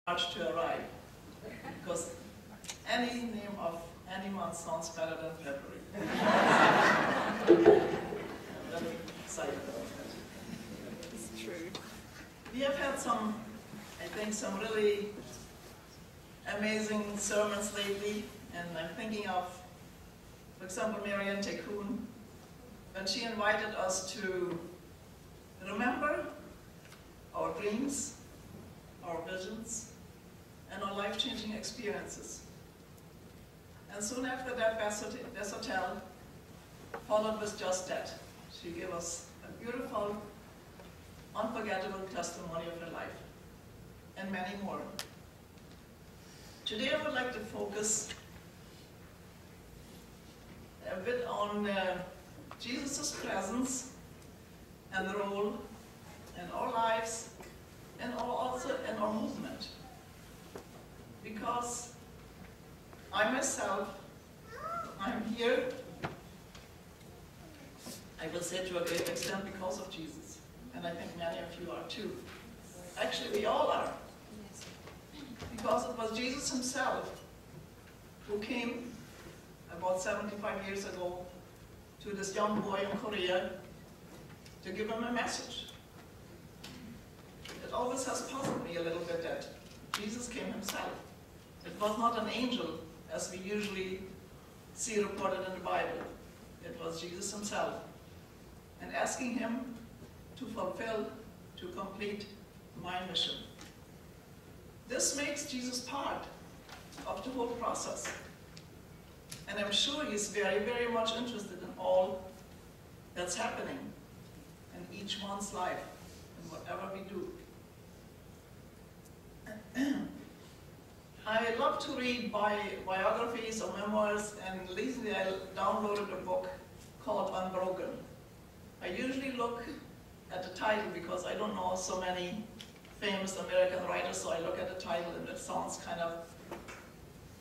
March to arrive, because any name of any month sounds better than February. I'm very excited about that. It's true. We have had some, I think, some really amazing sermons lately, and I'm thinking of, for example, Marianne Tekun, when she invited us to remember our dreams, our visions, and our life-changing experiences. And soon after that, Desotel followed with just that. She gave us a beautiful, unforgettable testimony of her life, and many more. Today I would like to focus a bit on Jesus' presence and role in our lives and also in our movement. Because I myself, I'm here, I will say to a great extent because of Jesus. And I think many of you are too. Actually, we all are. Because it was Jesus himself who came about 75 years ago to this young boy in Korea to give him a message. It always has puzzled me a little bit that Jesus came himself. It was not an angel, as we usually see reported in the Bible. It was Jesus himself. And asking him to fulfill, to complete my mission. This makes Jesus part of the whole process. And I'm sure he's very, very much interested in all that's happening in each one's life, in whatever we do. I love to read biographies or memoirs, and recently I downloaded a book called Unbroken. I usually look at the title because I don't know so many famous American writers, so I look at the title and it sounds kind of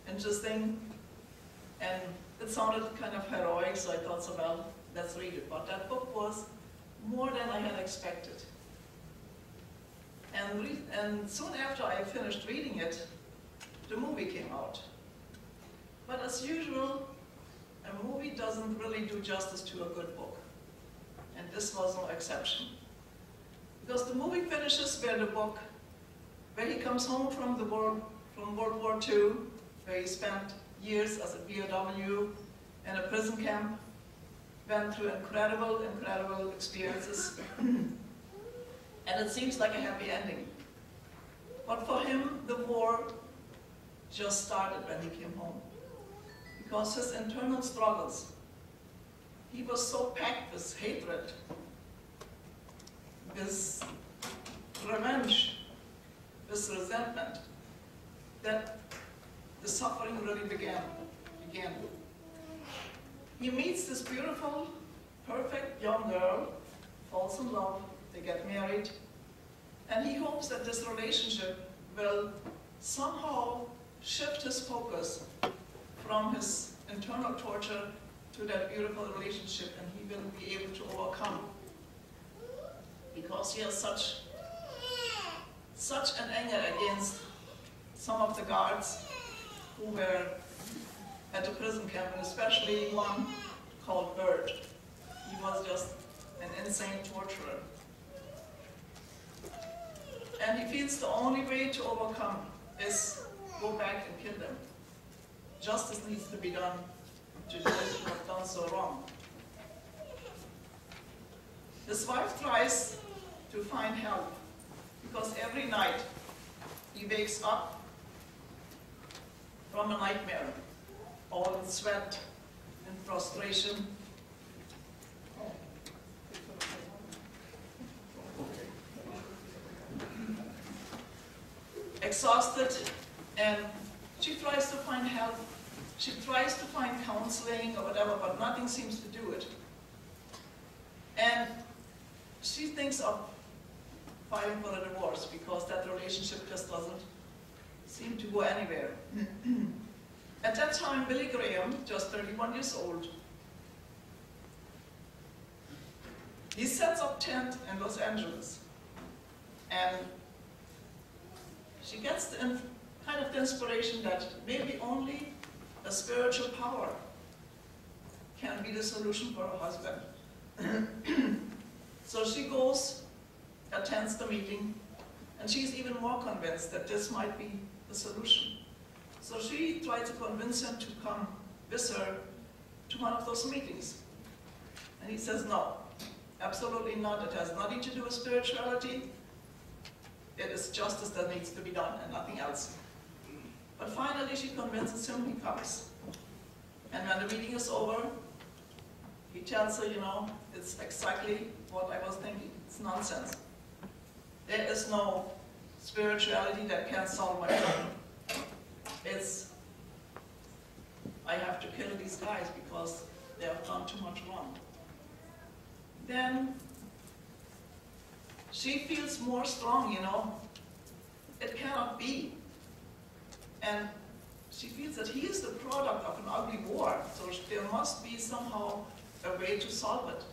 interesting. And it sounded kind of heroic, so I thought, so well, let's read it. But that book was more than I had expected. And soon after I finished reading it, the movie came out. But as usual, a movie doesn't really do justice to a good book. And this was no exception. Because the movie finishes where he comes home from World War II, where he spent years as a POW in a prison camp, went through incredible, incredible experiences. And it seems like a happy ending. But for him, the war just started when he came home. Because his internal struggles, he was so packed with hatred, with revenge, with resentment, that the suffering really began. He meets this beautiful, perfect young girl, falls in love, they get married, and he hopes that this relationship will somehow shift his focus from his internal torture to that beautiful relationship, and he will be able to overcome. Because he has such an anger against some of the guards who were at the prison camp, and especially one called Bird. He was just an insane torturer. And he feels the only way to overcome is go back and kill them. Justice needs to be done to those who have done so wrong. His wife tries to find help, because every night he wakes up from a nightmare, all in sweat and frustration. Exhausted, and she tries to find help. She tries to find counseling or whatever, but nothing seems to do it. And she thinks of filing for a divorce because that relationship just doesn't seem to go anywhere. At that time, Billy Graham, just 31 years old, he sets up tent in Los Angeles. And she gets the kind of the inspiration that maybe only a spiritual power can be the solution for her husband. So she goes, attends the meeting, and she's even more convinced that this might be the solution. So she tried to convince him to come with her to one of those meetings. And he says, no, absolutely not. It has nothing to do with spirituality. It is justice that needs to be done and nothing else. But finally she convinces him, he comes. And when the meeting is over, he tells her, you know, it's exactly what I was thinking. It's nonsense. There is no spirituality that can solve my problem. It's, I have to kill these guys because they have done too much wrong. Then she feels more strong, you know. It cannot be. And she feels that he is the product of an ugly war, so there must be somehow a way to solve it.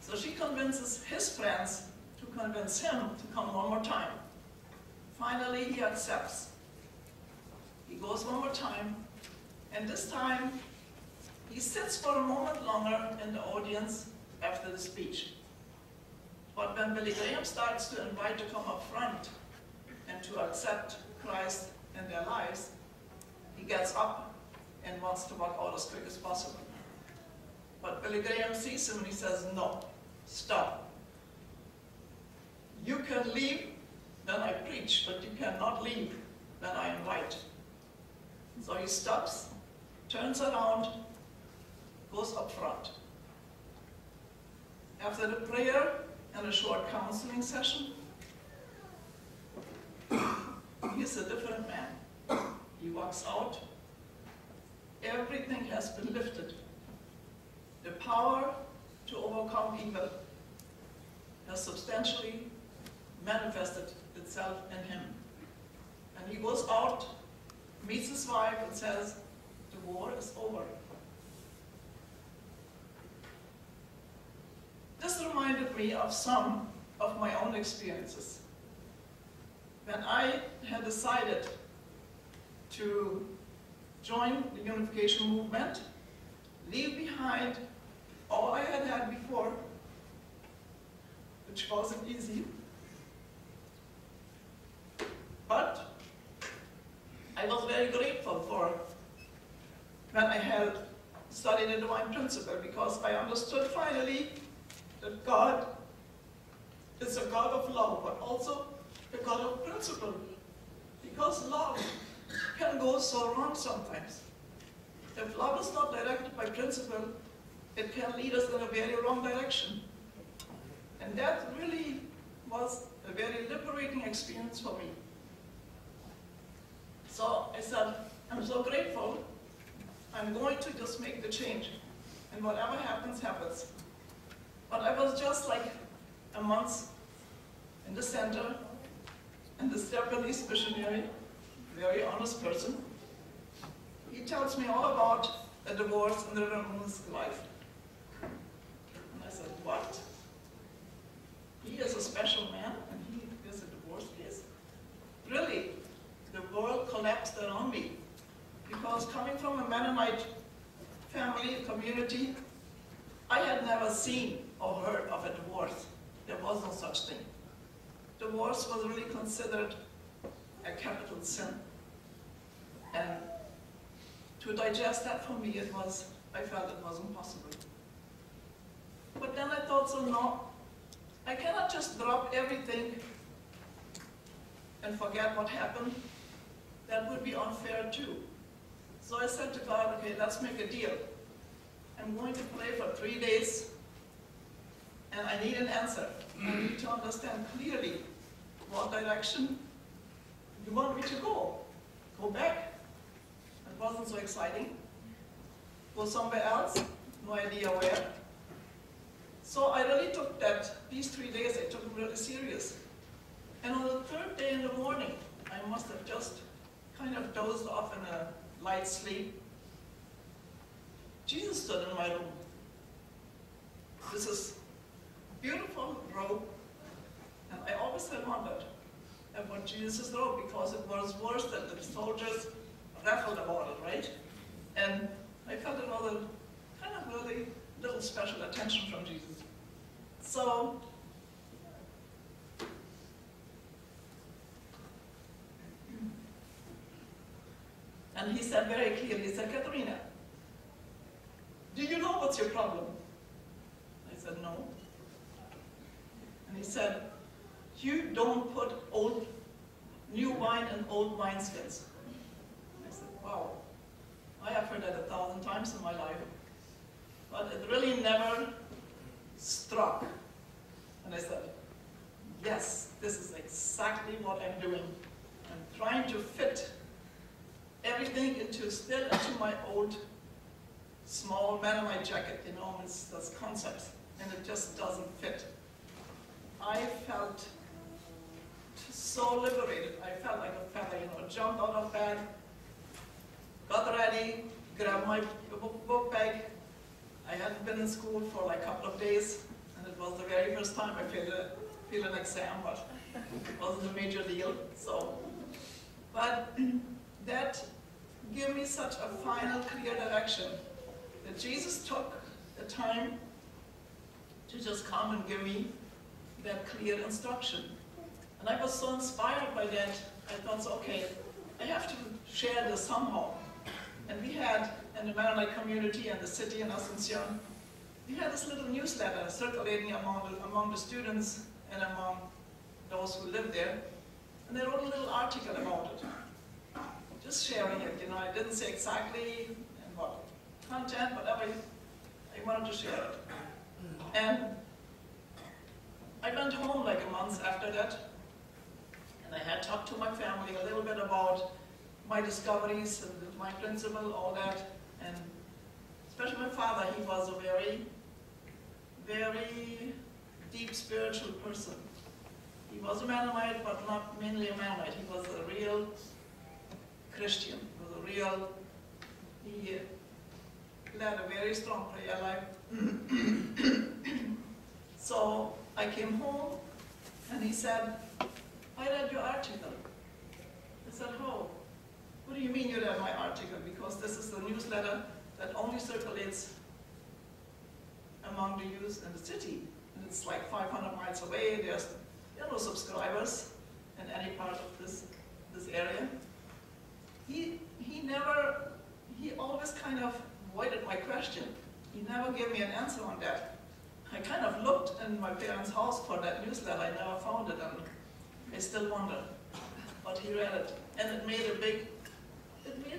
So she convinces his friends to convince him to come one more time. Finally, he accepts. He goes one more time, and this time he sits for a moment longer in the audience after the speech. But when Billy Graham starts to invite to come up front and to accept Christ in their lives, he gets up and wants to walk out as quick as possible. But Billy Graham sees him and he says, no, stop. You can leave when I preach, but you cannot leave when I invite. So he stops, turns around, goes up front. After the prayer and a short counseling session, he's a different man. He walks out. Everything has been lifted. The power to overcome evil has substantially manifested itself in him. And he goes out, meets his wife, and says, the war is over. This reminded me of some of my own experiences. When I had decided to join the unification movement, leave behind all I had had before, which wasn't easy, but I was very grateful for when I had studied the divine principle, because I understood finally that God is a God of love, but also a God of principle. Because love can go so wrong sometimes. If love is not directed by principle, it can lead us in a very wrong direction. And that really was a very liberating experience for me. So I said, I'm so grateful, I'm going to just make the change. And whatever happens, happens. But I was just like a month in the center, and this Japanese missionary, very honest person, he tells me all about a divorce in the woman's life. And I said, what? He is a special man, and he is a divorced case? Really, the world collapsed around me. Because coming from a Mennonite family, community, I had never seen or heard of a divorce. There was no such thing. Divorce was really considered a capital sin. And to digest that for me, I felt it was impossible. But then I thought, so no, I cannot just drop everything and forget what happened. That would be unfair too. So I said to God, okay, let's make a deal. I'm going to pray for 3 days, and I need an answer. I need to understand clearly what direction you want me to go. Go back? It wasn't so exciting. Go somewhere else? No idea where. So I really took these 3 days, I took them really serious. And on the third day in the morning, I must have just kind of dozed off in a light sleep. Jesus stood in my room. This is beautiful robe, and I always had wanted. at what Jesus wrote, because it was worse that the soldiers raffled about it, right? And I felt it was a kind of really little special attention from Jesus. So, and he said very clearly, he said, Katharina, do you know what's your problem? I said, no. And he said, you don't put new wine in old wineskins. I said, wow, I have heard that 1,000 times in my life, but it really never struck. And I said, yes, this is exactly what I'm doing. I'm trying to fit everything still into my old small Mennonite jacket, you know, that's concepts, and it just doesn't fit. I felt so liberated. I felt like a feather, you know, jumped out of bed, got ready, grabbed my book bag. I hadn't been in school for like a couple of days, and it was the very first time I failed an exam, but it wasn't a major deal. So, but that gave me such a final, clear direction that Jesus took the time to just come and give me that clear instruction. And I was so inspired by that, I thought, okay, I have to share this somehow. And we had, in the Mennonite community and the city in Asuncion, we had this little newsletter circulating among the students and among those who lived there. And they wrote a little article about it. Just sharing it, you know, I didn't say exactly and what content, whatever, I wanted to share it. And I went home like a month after that, and I had talked to my family a little bit about my discoveries and my principle, all that, and especially my father, he was a very, very deep spiritual person. He was a Mennonite, but not mainly a Mennonite. He was a real Christian. He led a very strong prayer life. So I came home, and he said, I read your article. I said, oh, what do you mean you read my article? Because this is the newsletter that only circulates among the youth in the city. And it's like 500 miles away. There are no subscribers in any part of this area. He always kind of avoided my question. He never gave me an answer on that. I kind of looked in my parents' house for that newsletter. I never found it, and I still wonder. But he read it, and it made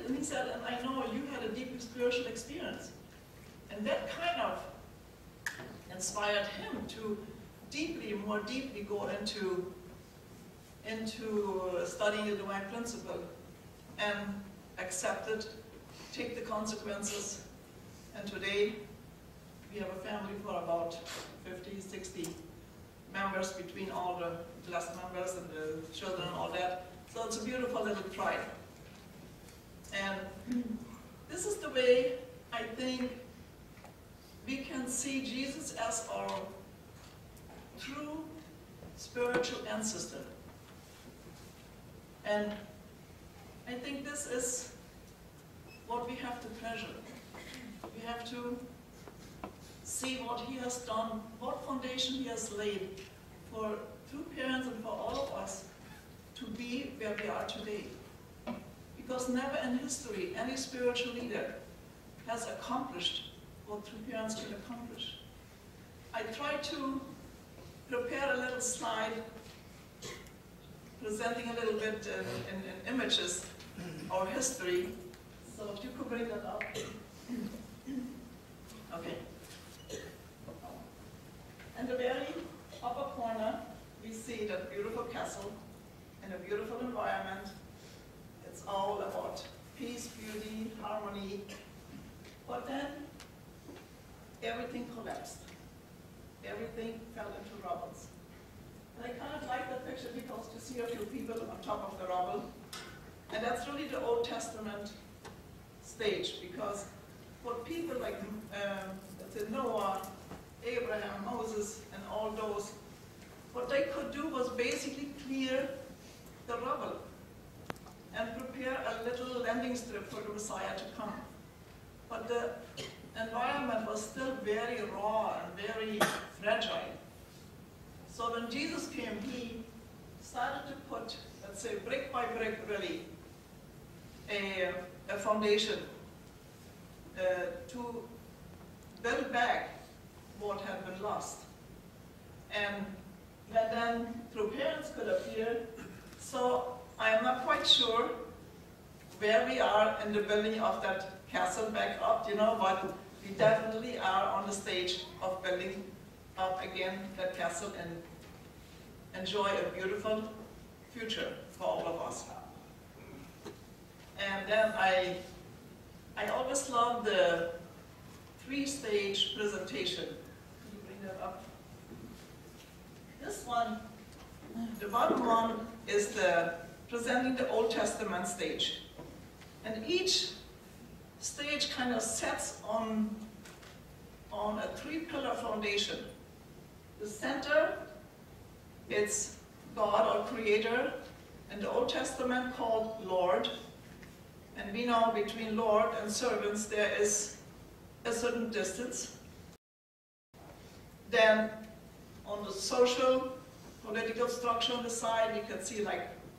and he said, and I know you had a deep spiritual experience. And that kind of inspired him to more deeply go into studying the divine principle and accept it, take the consequences. And today, we have a family for about 50, 60 members between all the class members and the children and all that. So it's a beautiful little tribe. And this is the way I think we can see Jesus as our true spiritual ancestor. And I think this is what we have to treasure. We have to see what he has done, what foundation he has laid for two parents and for all of us to be where we are today. Because never in history any spiritual leader has accomplished what two parents can accomplish. I tried to prepare a little slide presenting a little bit in images our history. So if you could bring that up. Okay. In the very upper corner, we see that beautiful castle in a beautiful environment. It's all about peace, beauty, harmony. But then, everything collapsed. Everything fell into rubble. And I kind of like that picture because to see a few people on top of the rubble. And that's really the Old Testament stage, because what people like let's say Noah, Abraham, Moses, and all those, what they could do was basically clear the rubble and prepare a little landing strip for the Messiah to come. But the environment was still very raw and very fragile. So when Jesus came, he started to put, let's say, brick by brick, really, a foundation to build back what had been lost. And then through parents could appear. So I am not quite sure where we are in the building of that castle back up, but we definitely are on the stage of building up again that castle and enjoy a beautiful future for all of us. And then I always love the 3-stage presentation. Can you bring that up? This one, the bottom one, is presenting the Old Testament stage. And each stage kind of sets on a 3-pillar foundation. The center, it's God or Creator, in the Old Testament called Lord. And we know between Lord and servants there is a certain distance. Then on the social, political structure on the side, we can see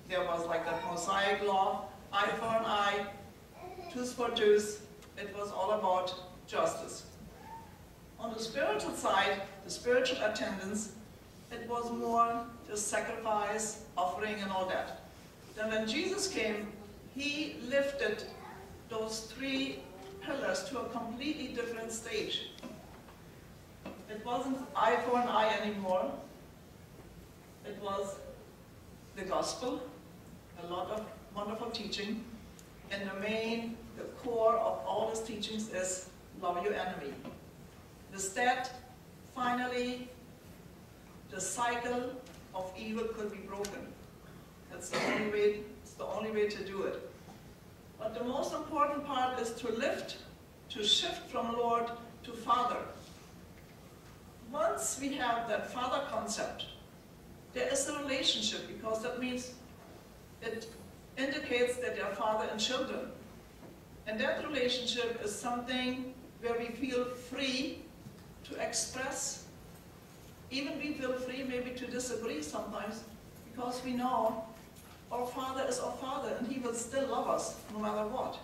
there was that Mosaic law, eye for an eye, tooth for tooth. It was all about justice. On the spiritual side, the spiritual attendance, it was more just sacrifice, offering, and all that. Then when Jesus came, he lifted those 3 pillars to a completely different stage. It wasn't eye for an eye anymore. It was the gospel, a lot of wonderful teaching, and the core of all his teachings is love your enemy. Instead, finally, the cycle of evil could be broken. That's the only way. It's the only way to do it. But the most important part is to shift from Lord to Father. Once we have that Father concept, there is a relationship, because that means it indicates that they are father and children. And that relationship is something where we feel free to express. Even we feel free maybe to disagree sometimes, because we know our Father is our Father and He will still love us no matter what.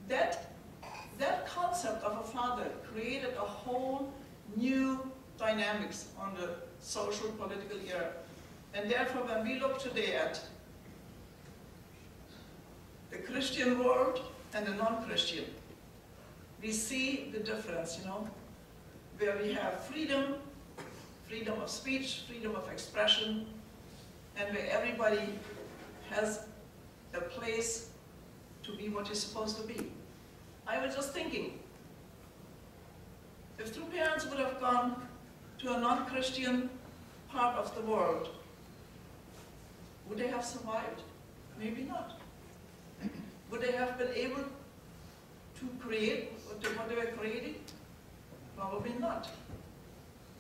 That concept of a father created a whole new dynamics on the social, political era. And therefore, when we look today at the Christian world and the non-Christian, we see the difference, where we have freedom of speech, freedom of expression, and where everybody has a place to be what he's supposed to be. I was just thinking, if 2 parents would have gone to a non-Christian part of the world, would they have survived? Maybe not. Would they have been able to create what they were creating? Probably not.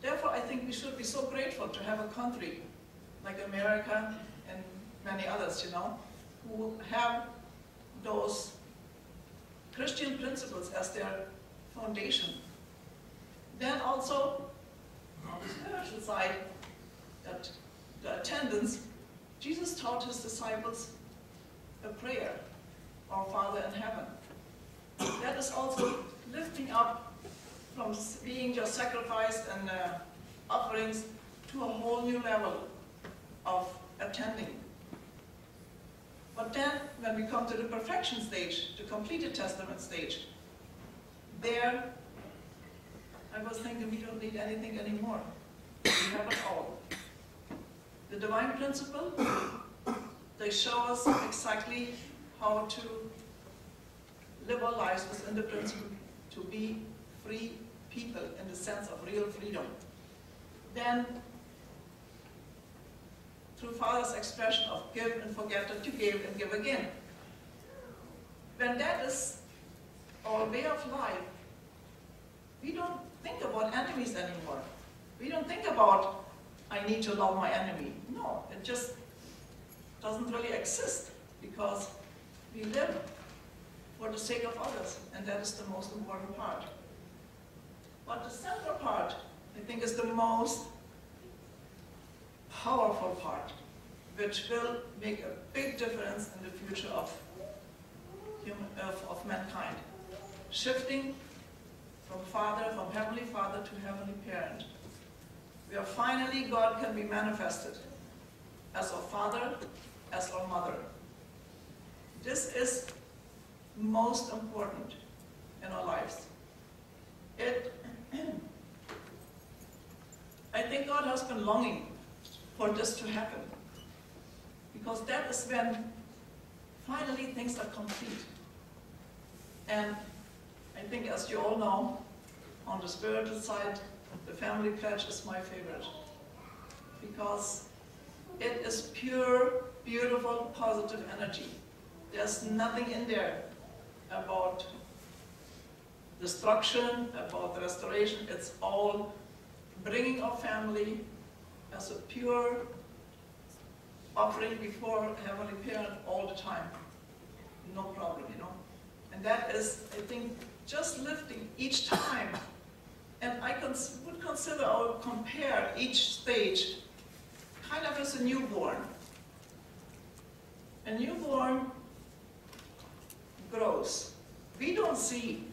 Therefore, I think we should be so grateful to have a country like America and many others, who have those Christian principles as their foundation. Then also, on the spiritual side, that the attendance, Jesus taught his disciples a prayer, our Father in heaven. That is also lifting up from being just sacrificed and offerings to a whole new level of attending. But then, when we come to the perfection stage, the completed testament stage, there, I was thinking we don't need anything anymore. We have it all. The divine principle, they show us exactly how to live our lives within the principle, to be free people in the sense of real freedom. Then, through Father's expression of give and forget that you gave and give again. When that is our way of life, we don't think about enemies anymore. We don't think about, I need to love my enemy. No, it just doesn't really exist because we live for the sake of others, and that is the most important part. But the central part, I think, is the most powerful part, which will make a big difference in the future of mankind. Shifting from Heavenly Father to Heavenly Parent, where finally God can be manifested as our Father, as our Mother. This is most important in our lives. I think God has been longing for this to happen, because that is when finally things are complete. And I think, as you all know, on the spiritual side, the family pledge is my favorite, because it is pure, beautiful, positive energy. There's nothing in there about destruction, about restoration. It's all bringing our family as a pure offering before Heavenly Parent all the time. No problem, you know. And that is, I think, just lifting each time. And I would consider or compare each stage kind of as a newborn. A newborn grows. We don't see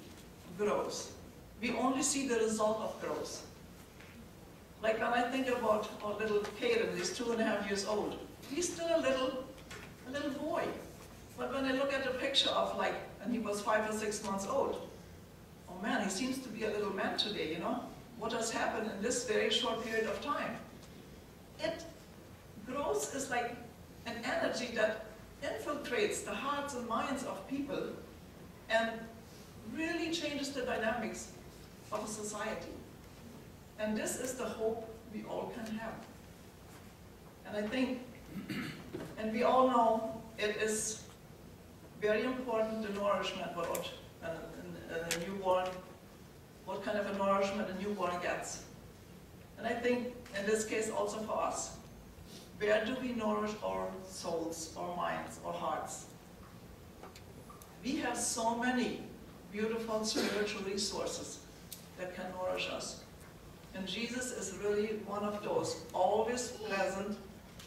growth. We only see the result of growth. Like when I think about our little Kaden, he's 2.5 years old. He's still a little boy. But when I look at a picture of when he was 5 or 6 months old, oh man, he seems to be a little man today, you know? What has happened in this very short period of time? Growth is like an energy that infiltrates the hearts and minds of people and really changes the dynamics of a society. And this is the hope we all can have. And I think, and we all know, it is very important, the nourishment, what a newborn, what kind of a nourishment a newborn gets. And I think, in this case, also for us, where do we nourish our souls, our minds, our hearts? We have so many beautiful spiritual resources that can nourish us. And Jesus is really one of those, always present.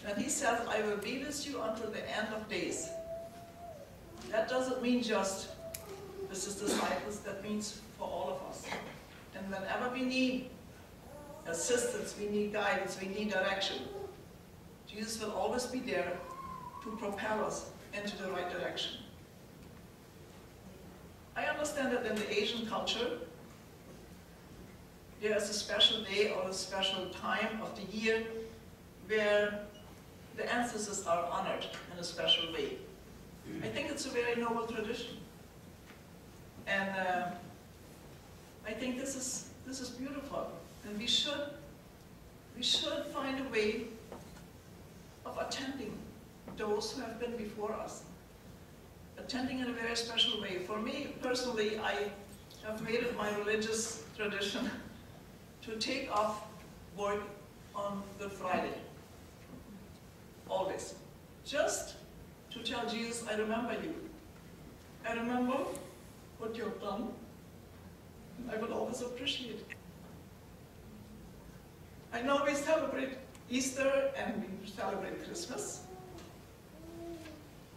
And he says, I will be with you until the end of days. That doesn't mean just with his disciples, that means for all of us. And whenever we need assistance, we need guidance, we need direction, Jesus will always be there to propel us into the right direction. I understand that in the Asian culture, there is a special day or a special time of the year where the ancestors are honored in a special way. I think it's a very noble tradition. And I think this is beautiful. And we should find a way of attending those who have been before us. Attending in a very special way. For me, personally, I have made it my religious tradition to take off work on Good Friday. Always. Just to tell Jesus, I remember you. I remember what you have done. And I will always appreciate it. I know we celebrate Easter and we celebrate Christmas.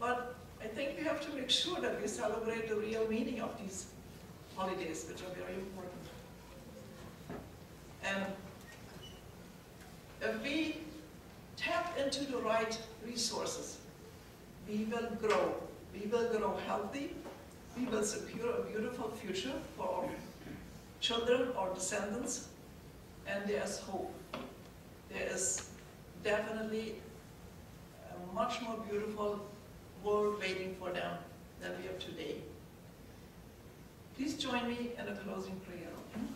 But I think we have to make sure that we celebrate the real meaning of these holidays, which are very important. And if we tap into the right resources, we will grow. We will grow healthy. We will secure a beautiful future for our children or descendants. And there's hope. There is definitely a much more beautiful world waiting for them than we have today. Please join me in a closing prayer. Okay?